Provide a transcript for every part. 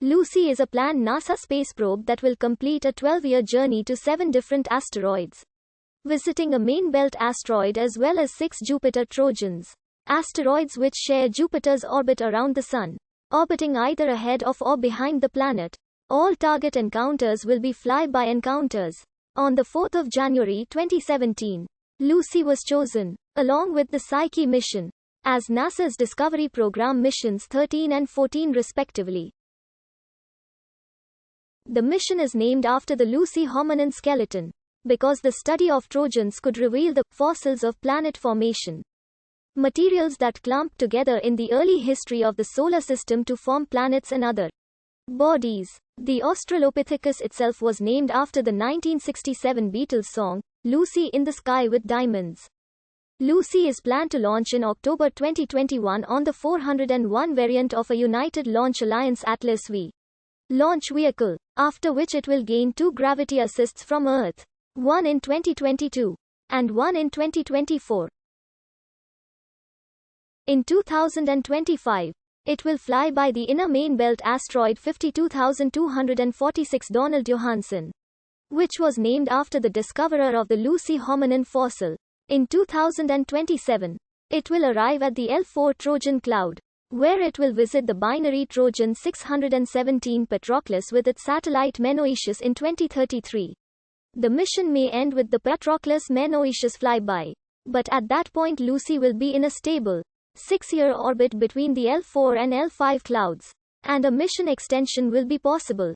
Lucy is a planned NASA space probe that will complete a 12-year journey to 7 different asteroids, visiting a main belt asteroid as well as 6 Jupiter Trojans asteroids which share Jupiter's orbit around the Sun, orbiting either ahead of or behind the planet. All target encounters will be flyby encounters. On the 4th of January 2017, Lucy was chosen, along with the Psyche mission, as NASA's Discovery Program missions 13 and 14 respectively. The mission is named after the Lucy hominin skeleton, because the study of Trojans could reveal the fossils of planet formation, materials that clumped together in the early history of the solar system to form planets and other bodies. The Australopithecus itself was named after the 1967 Beatles song, Lucy in the Sky with Diamonds. Lucy is planned to launch in October 2021 on the 401 variant of a United Launch Alliance Atlas V launch vehicle, after which it will gain 2 gravity assists from Earth, one in 2022 and one in 2024. In 2025, it will fly by the inner main belt asteroid 52246 Donald Johanson, which was named after the discoverer of the Lucy hominin fossil. In 2027, it will arrive at the L4 Trojan cloud, where it will visit the binary Trojan 617 Patroclus with its satellite Menoetius in 2033. The mission may end with the Patroclus-Menoetius flyby, but at that point Lucy will be in a stable 6-year orbit between the L4 and L5 clouds, and a mission extension will be possible.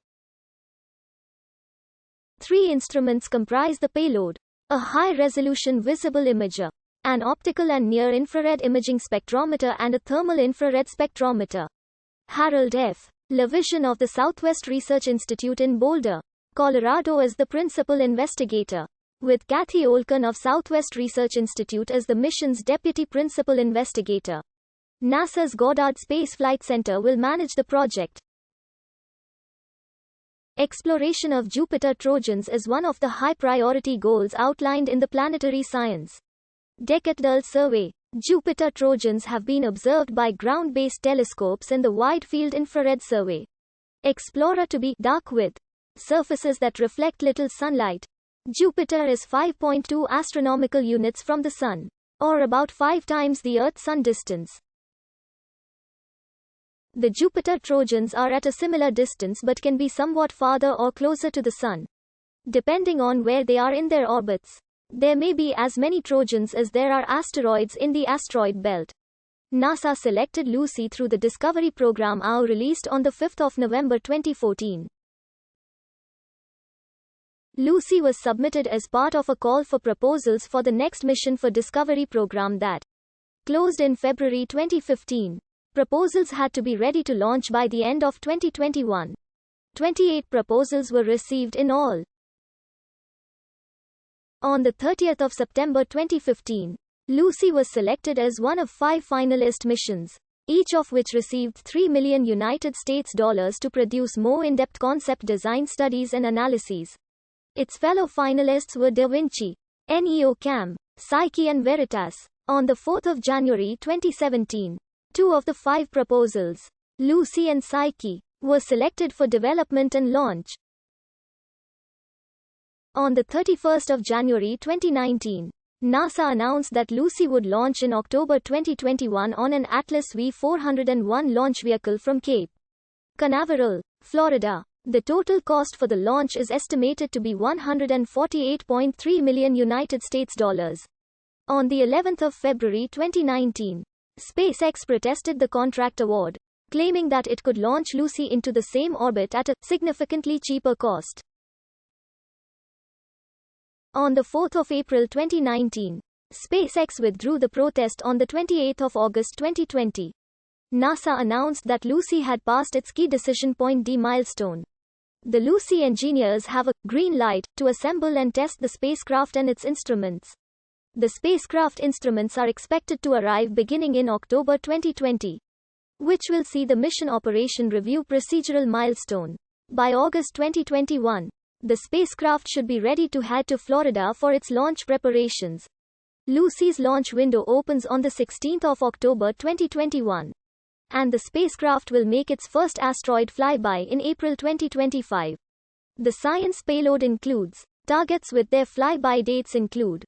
3 instruments comprise the payload: a high-resolution visible imager, an optical and near-infrared imaging spectrometer and a thermal infrared spectrometer. Harold F. LeVision of the Southwest Research Institute in Boulder, Colorado is the principal investigator, with Kathy Olken of Southwest Research Institute as the mission's deputy principal investigator. NASA's Goddard Space Flight Center will manage the project. Exploration of Jupiter Trojans is one of the high-priority goals outlined in the Planetary Science Decadal Survey. Jupiter Trojans have been observed by ground-based telescopes in the Wide Field Infrared Survey Explorer to be dark with surfaces that reflect little sunlight. Jupiter is 5.2 astronomical units from the Sun, or about 5 times the Earth-Sun distance. The Jupiter Trojans are at a similar distance but can be somewhat farther or closer to the Sun, depending on where they are in their orbits. There may be as many Trojans as there are asteroids in the asteroid belt. NASA selected Lucy through the Discovery Program AU released on 5 November 2014. Lucy was submitted as part of a call for proposals for the next mission for Discovery Program that closed in February 2015. Proposals had to be ready to launch by the end of 2021. 28 proposals were received in all. On 30 September 2015, Lucy was selected as one of 5 finalist missions, each of which received $3 million to produce more in-depth concept design studies and analyses. Its fellow finalists were Da Vinci, NEOCAM, Psyche and Veritas. On 4 January 2017, 2 of the 5 proposals, Lucy and Psyche, were selected for development and launch. On 31 January 2019, NASA announced that Lucy would launch in October 2021 on an Atlas V401 launch vehicle from Cape Canaveral, Florida. The total cost for the launch is estimated to be $148.3 million. On the 11th of February 2019, SpaceX protested the contract award, claiming that it could launch Lucy into the same orbit at a significantly cheaper cost. On 4 April 2019, SpaceX withdrew the protest on 28 August 2020. NASA announced that Lucy had passed its key decision point D milestone. The Lucy engineers have a green light to assemble and test the spacecraft and its instruments. The spacecraft instruments are expected to arrive beginning in October 2020, which will see the mission operation review procedural milestone. By August 2021, the spacecraft should be ready to head to Florida for its launch preparations. Lucy's launch window opens on 16 October 2021. and the spacecraft will make its first asteroid flyby in April 2025. The science payload includes targets with their flyby dates include